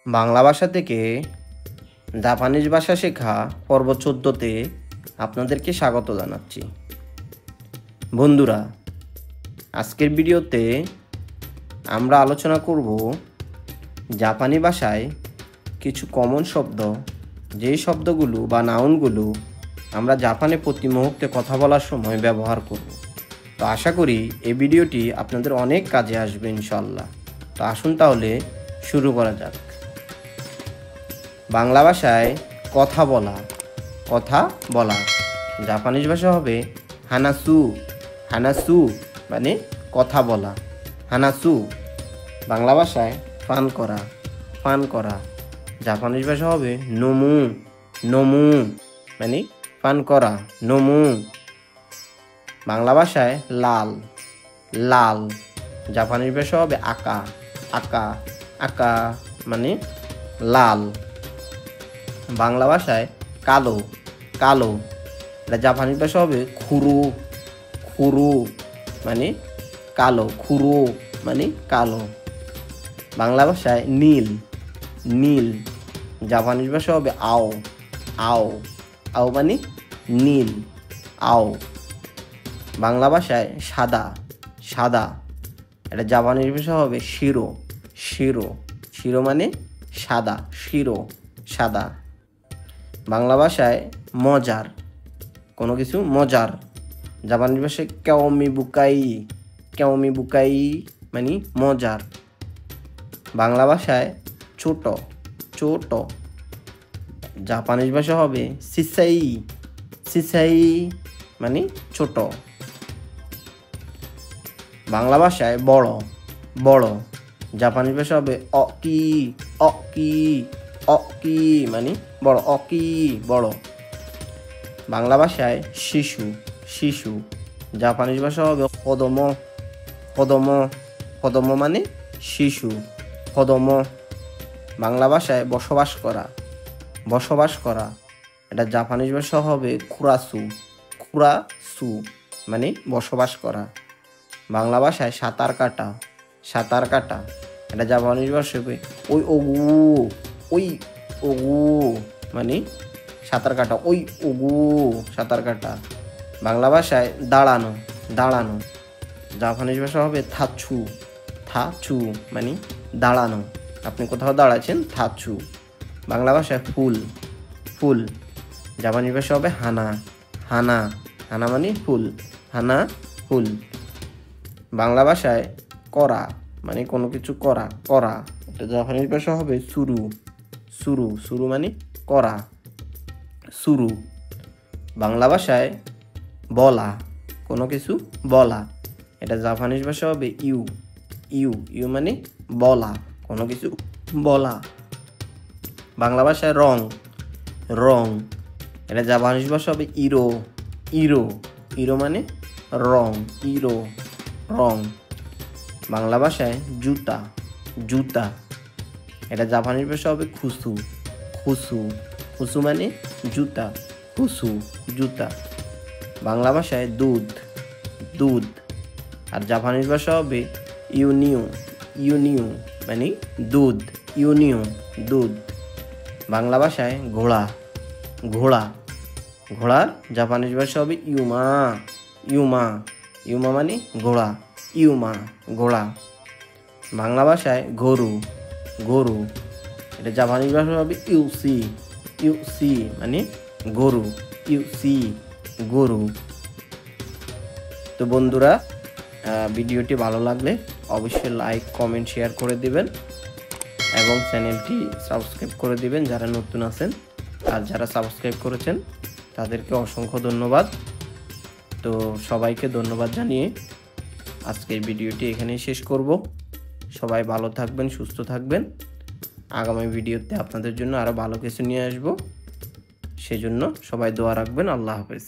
বাংলা ভাষা থেকে জাপানিজ ভাষা শেখা পর্ব ১৪তে আপনাদেরকে স্বাগত জানাচ্ছি। বন্ধুরা, আজকের ভিডিওতে আমরা আলোচনা করব জাপানি ভাষায় কিছু কমন শব্দ, যেই শব্দগুলো বা নাউনগুলো আমরা জাপানে প্রতি মুহূর্তে কথা বলার সময় ব্যবহার করব। তো আশা করি এই ভিডিওটি আপনাদের অনেক কাজে আসবে ইনশাআল্লাহ। তো আসুন তাহলে শুরু করা যাক। বাংলা ভাষায় কথা বলা জাপানিজ ভাষা হবে হানাসু। হানাসু মানে কথা বলা, হানাসু। বাংলা ভাষায় ফান করা জাপানিজ ভাষা হবে নোমু। নোমু মানে ফান করা, নোমু। বাংলা ভাষায় লাল জাপানিজ ভাষা হবে আকা মানে লাল। বাংলা ভাষায় কালো এটা জাপানিজ ভাষা হবে খুরু মানে কালো, খুরু মানে কালো। বাংলা ভাষায় নীল জাপানিজ ভাষা হবে আও মানে নীল, আও। বাংলা ভাষায় সাদা এটা জাপানিজ ভাষা হবে শিরো মানে সাদা, সাদা। বাংলা ভাষায় কোনো কিছু মজার জাপানিজ ভাষায় কেওমি বুকাই মানে মজার। বাংলা ভাষায় ছোট জাপানিজ ভাষা হবে সিসাই মানে ছোট। বাংলা ভাষায় বড় জাপানিজ ভাষা হবে অকি মানে বড়, বড়। বাংলা ভাষায় শিশু জাপানিজ ভাষা হবে কদম মানে শিশু, কদম। বাংলা ভাষায় বসবাস করা এটা জাপানিজ ভাষা হবে খুরাসু মানে বসবাস করা। বাংলা ভাষায় সাঁতার কাটা এটা জাপানিজ ভাষা হবে ওই ওগু মানে সাঁতার কাটা, সাঁতার কাটা। বাংলা ভাষায় দাঁড়ানো জাপানিজ ভাষা হবে থাচু মানে দাঁড়ানো, আপনি কোথাও দাঁড়াচ্ছেন, থাচু। বাংলা ভাষায় ফুল জাপানিজ ভাষা হবে হানা মানে ফুল, ফুল। বাংলা ভাষায় করা মানে কোনো কিছু করা এটা জাপানিজ ভাষা হবে সুরু মানে করা, সুরু। বাংলা ভাষায় বলা কোনো কিছু বলা এটা জাপানিজ ভাষা হবে ইউ মানে বলা, কোনো কিছু বলা। বাংলা ভাষায় রং এটা জাপানিজ ভাষা হবে ইরো মানে রং, রং। বাংলা ভাষায় জুতা এটা জাপানিজ ভাষা হবে খুসু মানে জুতা, জুতা। বাংলা ভাষায় দুধ আর জাপানিজ ভাষা হবে ইউনিউ মানে দুধ, দুধ। বাংলা ভাষায় ঘোড়ার জাপানিজ ভাষা হবে ইউমা মানে ঘোড়া, ঘোড়া। বাংলা ভাষায় গরু এটা জাপানিজ ভাষা হবে ইউসি মানে গরু, গরু। তো বন্ধুরা, ভিডিওটি ভালো লাগলে অবশ্যই লাইক, কমেন্ট, শেয়ার করে দিবেন এবং চ্যানেলটি সাবস্ক্রাইব করে দিবেন যারা নতুন আছেন। আর যারা সাবস্ক্রাইব করেছেন তাদেরকে অসংখ্য ধন্যবাদ। তো সবাইকে ধন্যবাদ জানিয়ে আজকের ভিডিওটি এখানেই শেষ করব। সবাই ভালো থাকবেন, সুস্থ থাকবেন। আগামী ভিডিওতে আপনাদের জন্য আরও ভালো কিছু নিয়ে আসব, সেজন্য সবাই দোয়া রাখবেন। আল্লাহ হাফেজ।